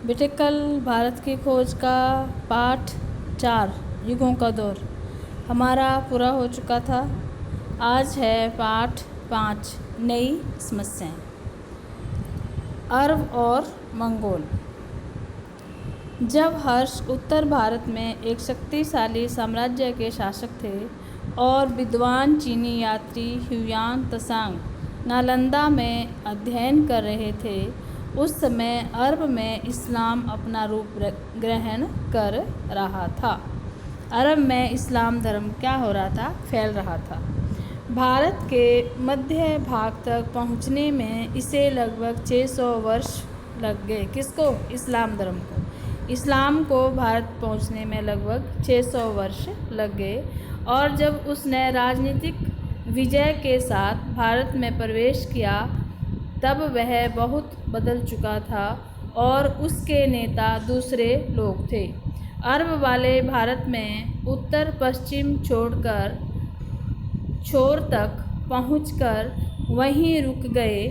बिटिकल भारत की खोज का पाठ 4 युगों का दौर हमारा पूरा हो चुका था। आज है पाठ 5 नई समस्याएं। अरब और मंगोल। जब हर्ष उत्तर भारत में एक शक्तिशाली साम्राज्य के शासक थे और विद्वान चीनी यात्री ह्युआन त्सांग नालंदा में अध्ययन कर रहे थे, उस समय अरब में इस्लाम अपना रूप ग्रहण कर रहा था। अरब में इस्लाम धर्म क्या हो रहा था? फैल रहा था। भारत के मध्य भाग तक पहुंचने में इसे लगभग 600 वर्ष लग गए। किसको? इस्लाम धर्म को। इस्लाम को भारत पहुंचने में लगभग 600 वर्ष लग गए और जब उसने राजनीतिक विजय के साथ भारत में प्रवेश किया तब वह बहुत बदल चुका था और उसके नेता दूसरे लोग थे। अरब वाले भारत में उत्तर पश्चिम छोड़कर छोर तक पहुंचकर वहीं रुक गए।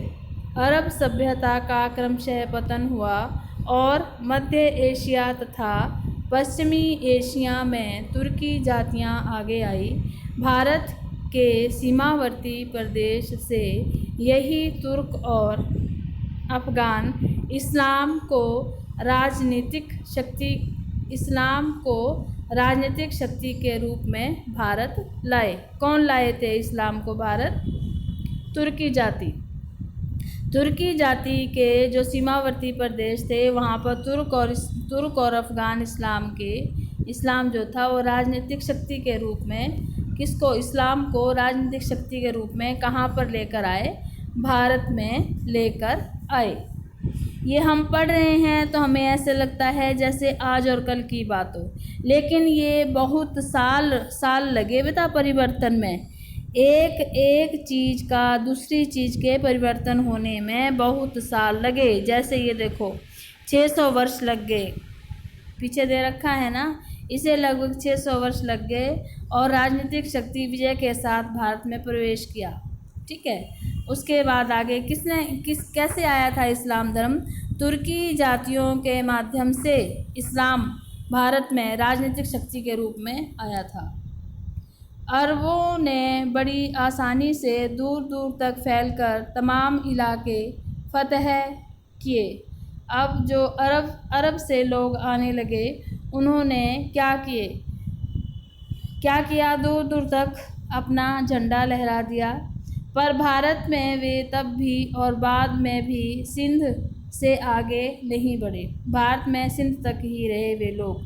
अरब सभ्यता का क्रमशः पतन हुआ और मध्य एशिया तथा पश्चिमी एशिया में तुर्की जातियां आगे आई। भारत के सीमावर्ती प्रदेश से यही तुर्क और अफगान इस्लाम को राजनीतिक शक्ति के रूप में भारत लाए। कौन लाए थे इस्लाम को भारत? तुर्की जाति के जो सीमावर्ती प्रदेश थे वहाँ पर तुर्क और अफगान इस्लाम जो था वो राजनीतिक शक्ति के रूप में इस्लाम को राजनीतिक शक्ति के रूप में कहाँ पर लेकर आए? भारत में लेकर आए। ये हम पढ़ रहे हैं तो हमें ऐसे लगता है जैसे आज और कल की बात हो, लेकिन ये बहुत साल लगे बेटा परिवर्तन में। एक चीज़ का दूसरी चीज़ के परिवर्तन होने में बहुत साल लगे। जैसे ये देखो 600 वर्ष लग गए, पीछे दे रखा है ना, इसे लगभग 600 वर्ष लग गए और राजनीतिक शक्ति विजय के साथ भारत में प्रवेश किया। ठीक है, उसके बाद आगे कैसे आया था इस्लाम धर्म? तुर्की जातियों के माध्यम से इस्लाम भारत में राजनीतिक शक्ति के रूप में आया था। अरबों ने बड़ी आसानी से दूर दूर तक फैलकर तमाम इलाके फतह किए। अब जो अरब से लोग आने लगे उन्होंने क्या किया? दूर दूर तक अपना झंडा लहरा दिया। पर भारत में वे तब भी और बाद में भी सिंध से आगे नहीं बढ़े। भारत में सिंध तक ही रहे वे लोग।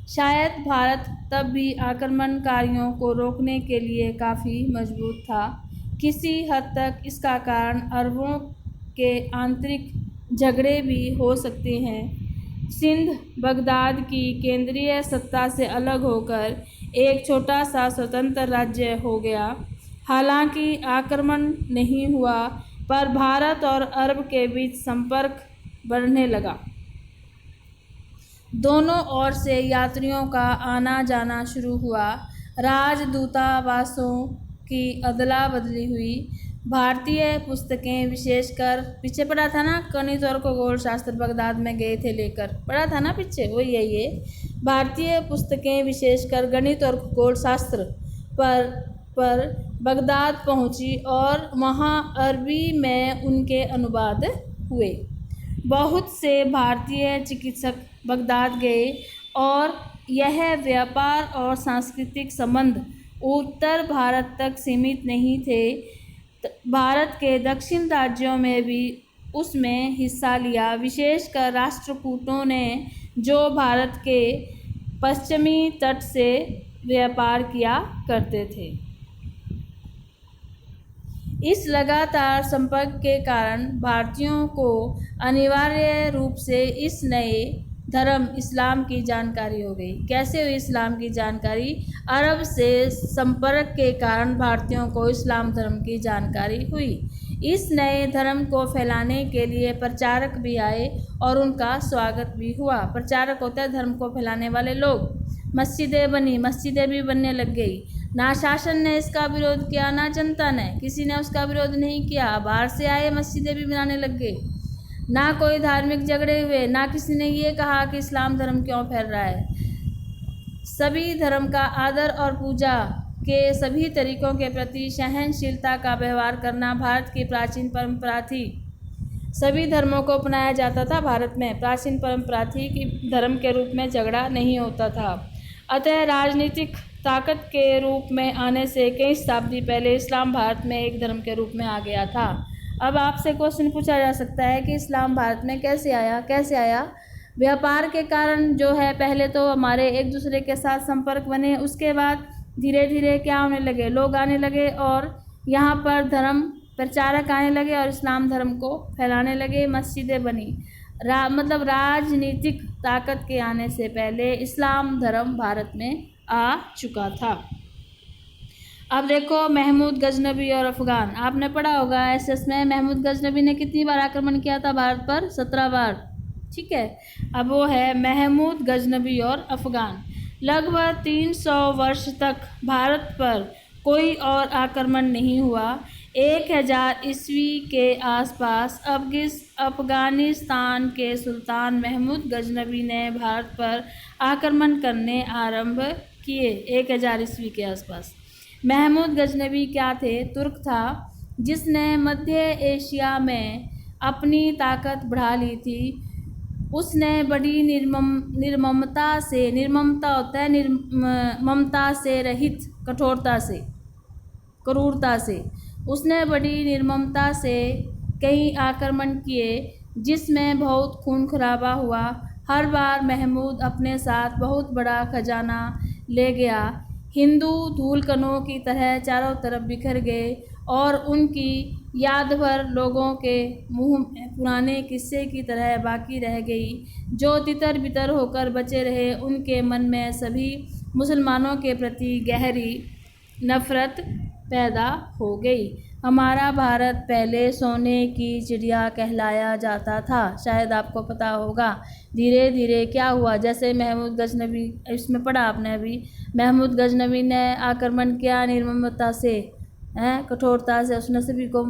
शायद भारत तब भी आक्रमणकारियों को रोकने के लिए काफ़ी मजबूत था। किसी हद तक इसका कारण अरबों के आंतरिक झगड़े भी हो सकते हैं। सिंध बगदाद की केंद्रीय सत्ता से अलग होकर एक छोटा सा स्वतंत्र राज्य हो गया। हालांकि आक्रमण नहीं हुआ, पर भारत और अरब के बीच संपर्क बढ़ने लगा। दोनों ओर से यात्रियों का आना जाना शुरू हुआ। राजदूतावासों की अदला बदली हुई। भारतीय पुस्तकें, विशेषकर पीछे पढ़ा था ना, गणित और खगोल शास्त्र बगदाद में गए थे लेकर, पढ़ा था ना पीछे, वही है ये। भारतीय पुस्तकें विशेषकर गणित और खगोल शास्त्र पर बगदाद पहुंची और वहां अरबी में उनके अनुवाद हुए। बहुत से भारतीय चिकित्सक बगदाद गए और यह व्यापार और सांस्कृतिक संबंध उत्तर भारत तक सीमित नहीं थे। भारत के दक्षिण राज्यों में भी उसमें हिस्सा लिया। विशेषकर राष्ट्रकूटों ने जो भारत के पश्चिमी तट से व्यापार किया करते थे। इस लगातार संपर्क के कारण भारतीयों को अनिवार्य रूप से इस नए धर्म इस्लाम की जानकारी हो गई। कैसे हुई इस्लाम की जानकारी? अरब से संपर्क के कारण भारतीयों को इस्लाम धर्म की जानकारी हुई। इस नए धर्म को फैलाने के लिए प्रचारक भी आए और उनका स्वागत भी हुआ। प्रचारक होता है धर्म को फैलाने वाले लोग। मस्जिदें भी बनने लग गई। ना शासन ने इसका विरोध किया, ना जनता ने, किसी ने उसका विरोध नहीं किया। बाहर से आए मस्जिदें भी बनाने लग गए। ना कोई धार्मिक झगड़े हुए, ना किसी ने ये कहा कि इस्लाम धर्म क्यों फैल रहा है। सभी धर्म का आदर और पूजा के सभी तरीकों के प्रति सहनशीलता का व्यवहार करना भारत की प्राचीन परंपरा थी। सभी धर्मों को अपनाया जाता था। भारत में प्राचीन परंपरा थी कि धर्म के रूप में झगड़ा नहीं होता था। अतः राजनीतिक ताकत के रूप में आने से कई शताब्दी पहले इस्लाम भारत में एक धर्म के रूप में आ गया था। अब आपसे क्वेश्चन पूछा जा सकता है कि इस्लाम भारत में कैसे आया। व्यापार के कारण जो है, पहले तो हमारे एक दूसरे के साथ संपर्क बने, उसके बाद धीरे धीरे क्या होने लगे, लोग आने लगे और यहाँ पर धर्म प्रचारक आने लगे और इस्लाम धर्म को फैलाने लगे, मस्जिदें बनी। मतलब राजनीतिक ताकत के आने से पहले इस्लाम धर्म भारत में आ चुका था। अब देखो महमूद गजनबी और अफ़गान, आपने पढ़ा होगा एसएस में, महमूद गजनबी ने कितनी बार आक्रमण किया था भारत पर? 17 बार। ठीक है, अब वो है महमूद गजनबी और अफ़गान। लगभग 300 वर्ष तक भारत पर कोई और आक्रमण नहीं हुआ। 1000 ईस्वी के आसपास अफ़गानिस्तान के सुल्तान महमूद गजनबी ने भारत पर आक्रमण करने आरंभ किए। 1000 ईस्वी के आसपास महमूद गजनबी क्या थे? तुर्क था, जिसने मध्य एशिया में अपनी ताकत बढ़ा ली थी। उसने बड़ी निर्ममता से, निर्ममता होता है ममता से रहित, कठोरता से, क्रूरता से, उसने बड़ी निर्ममता से कई आक्रमण किए, जिसमें बहुत खून खराबा हुआ। हर बार महमूद अपने साथ बहुत बड़ा खजाना ले गया। हिंदू धूलकणों की तरह चारों तरफ बिखर गए और उनकी याद भर लोगों के मुंह में पुराने किस्से की तरह बाकी रह गई, जो तितर बितर होकर बचे रहे। उनके मन में सभी मुसलमानों के प्रति गहरी नफरत पैदा हो गई। हमारा भारत पहले सोने की चिड़िया कहलाया जाता था, शायद आपको पता होगा। धीरे धीरे क्या हुआ, जैसे महमूद गजनबी, इसमें पढ़ा आपने अभी, महमूद गजनबी ने आक्रमण किया निर्ममता से, कठोरता से, उसने सभी को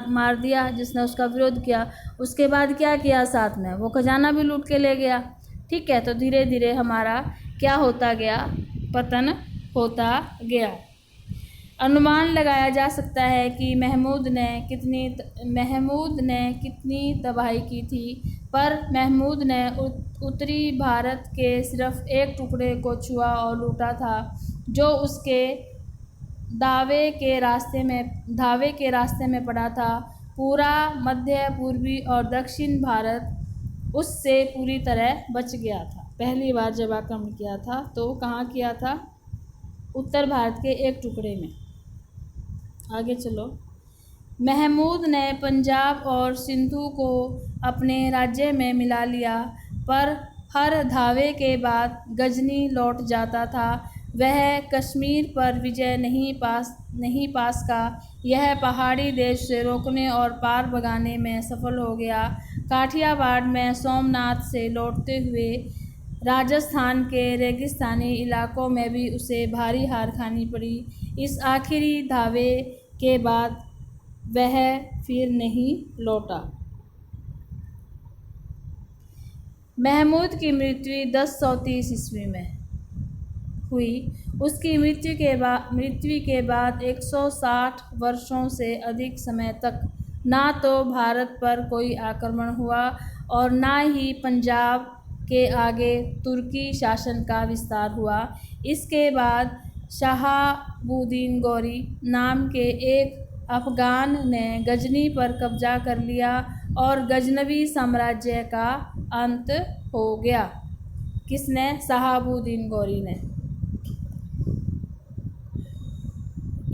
मार दिया जिसने उसका विरोध किया। उसके बाद क्या किया, साथ में वो खजाना भी लूट के ले गया। ठीक है, तो धीरे धीरे हमारा क्या होता गया, पतन होता गया। अनुमान लगाया जा सकता है कि महमूद ने कितनी तबाही की थी, पर महमूद ने उत्तरी भारत के सिर्फ एक टुकड़े को छुआ और लूटा था, जो उसके दावे के रास्ते में पड़ा था। पूरा मध्य, पूर्वी और दक्षिण भारत उससे पूरी तरह बच गया था। पहली बार जब आक्रमण किया था तो कहाँ किया था? उत्तर भारत के एक टुकड़े में। आगे चलो। महमूद ने पंजाब और सिंधु को अपने राज्य में मिला लिया, पर हर धावे के बाद गजनी लौट जाता था। वह कश्मीर पर विजय नहीं पा सका। यह पहाड़ी देश से रोकने और पार भगाने में सफल हो गया। काठियावाड़ में सोमनाथ से लौटते हुए राजस्थान के रेगिस्तानी इलाकों में भी उसे भारी हार खानी पड़ी। इस आखिरी धावे के बाद वह फिर नहीं लौटा। महमूद की मृत्यु 1030 ईस्वी में हुई। उसकी मृत्यु के बाद 160 वर्षों से अधिक समय तक ना तो भारत पर कोई आक्रमण हुआ और ना ही पंजाब के आगे तुर्की शासन का विस्तार हुआ। इसके बाद शहाबुद्दीन गौरी नाम के एक अफ़गान ने गजनी पर कब्जा कर लिया और गजनवी साम्राज्य का अंत हो गया। किसने? शहाबुद्दीन गौरी ने।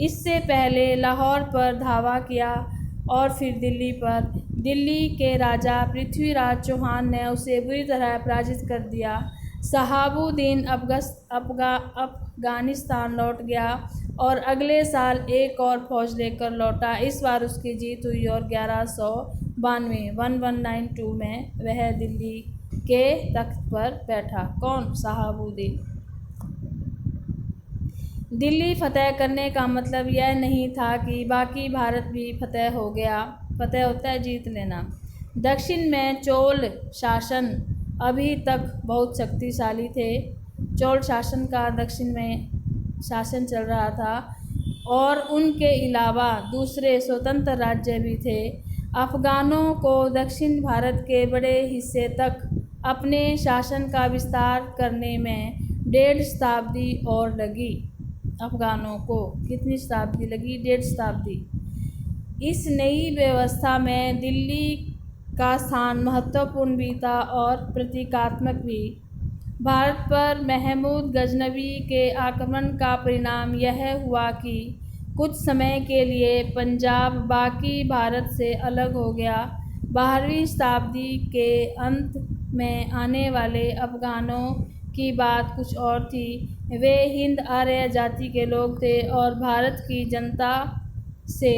इससे पहले लाहौर पर धावा किया और फिर दिल्ली पर। दिल्ली के राजा पृथ्वीराज चौहान ने उसे बुरी तरह पराजित कर दिया। शहाबुद्दीन अफ़गानिस्तान लौट गया और अगले साल एक और फौज लेकर लौटा। इस बार उसकी जीत हुई और 1192 में वह दिल्ली के तख्त पर बैठा। कौन? शहाबुद्दीन। दिल्ली फतह करने का मतलब यह नहीं था कि बाकी भारत भी फतह हो गया। फतह होता है जीत लेना। दक्षिण में चोल शासन अभी तक बहुत शक्तिशाली थे। चोल शासन का दक्षिण में शासन चल रहा था और उनके अलावा दूसरे स्वतंत्र राज्य भी थे। अफ़गानों को दक्षिण भारत के बड़े हिस्से तक अपने शासन का विस्तार करने में 1.5 शताब्दी और लगी। अफ़गानों को कितनी शताब्दी लगी? 1.5 शताब्दी। इस नई व्यवस्था में दिल्ली का स्थान महत्वपूर्ण भी था और प्रतीकात्मक भी। भारत पर महमूद गजनवी के आक्रमण का परिणाम यह हुआ कि कुछ समय के लिए पंजाब बाकी भारत से अलग हो गया। 12वीं शताब्दी के अंत में आने वाले अफ़गानों की बात कुछ और थी। वे हिंद आर्य जाति के लोग थे और भारत की जनता से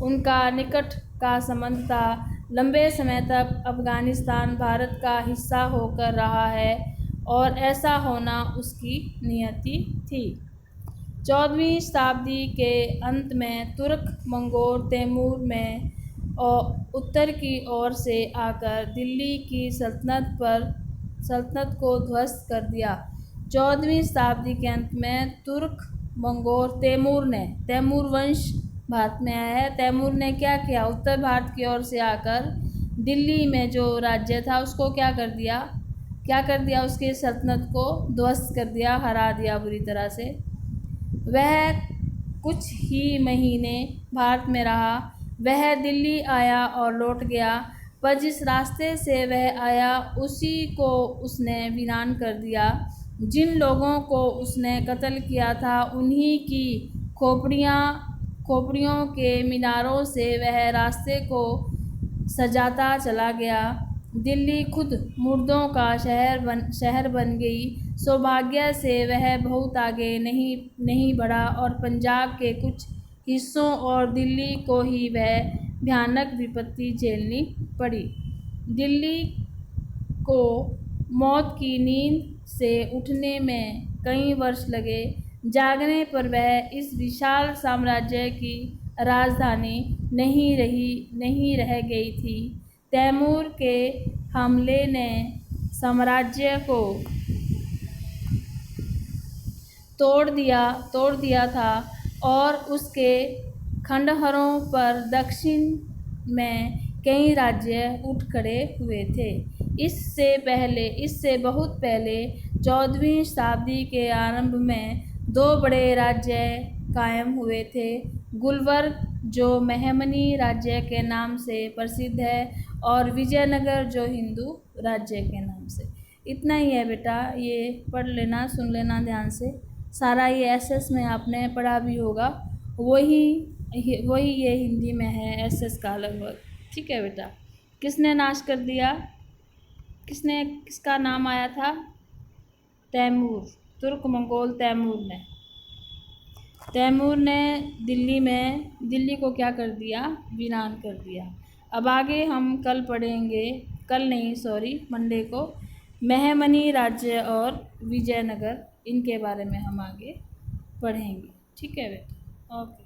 उनका निकट का संबंध था। लंबे समय तक अफ़गानिस्तान भारत का हिस्सा होकर रहा है और ऐसा होना उसकी नियति थी। 14वीं शताब्दी के अंत में तुर्क मंगोल तैमूर में उत्तर की ओर से आकर दिल्ली की सल्तनत को ध्वस्त कर दिया। 14वीं शताब्दी के अंत में तुर्क मंगोल तैमूर वंश भारत में आया है। तैमूर ने क्या किया? उत्तर भारत की ओर से आकर दिल्ली में जो राज्य था उसको क्या कर दिया? उसकी सल्तनत को ध्वस्त कर दिया, हरा दिया बुरी तरह से। वह कुछ ही महीने भारत में रहा। वह दिल्ली आया और लौट गया, पर जिस रास्ते से वह आया उसी को उसने वीरान कर दिया। जिन लोगों को उसने कत्ल किया था उन्हीं की खोपड़ियों के मीनारों से वह रास्ते को सजाता चला गया। दिल्ली खुद मुर्दों का शहर बन गई। सौभाग्य से वह बहुत आगे नहीं बढ़ा और पंजाब के कुछ हिस्सों और दिल्ली को ही वह भयानक विपत्ति झेलनी पड़ी। दिल्ली को मौत की नींद से उठने में कई वर्ष लगे। जागने पर वह इस विशाल साम्राज्य की राजधानी नहीं रह गई थी। तैमूर के हमले ने साम्राज्य को तोड़ दिया था और उसके खंडहरों पर दक्षिण में कई राज्य उठ खड़े हुए थे। इससे बहुत पहले 14वीं शताब्दी के आरंभ में 2 बड़े राज्य कायम हुए थे। गुलबर्ग जो महमनी राज्य के नाम से प्रसिद्ध है और विजयनगर जो हिंदू राज्य के नाम से। इतना ही है बेटा, ये पढ़ लेना, सुन लेना ध्यान से। सारा ये एसएस में आपने पढ़ा भी होगा, वही ये हिंदी में है एसएस का लगभग। ठीक है बेटा। किसने नाश कर दिया? किसका नाम आया था? तैमूर, तुर्क मंगोल तैमूर ने दिल्ली को क्या कर दिया? वीरान कर दिया। अब आगे हम कल पढ़ेंगे, मंडे को महमनी राज्य और विजयनगर, इनके बारे में हम आगे पढ़ेंगे। ठीक है बेटा, ओके।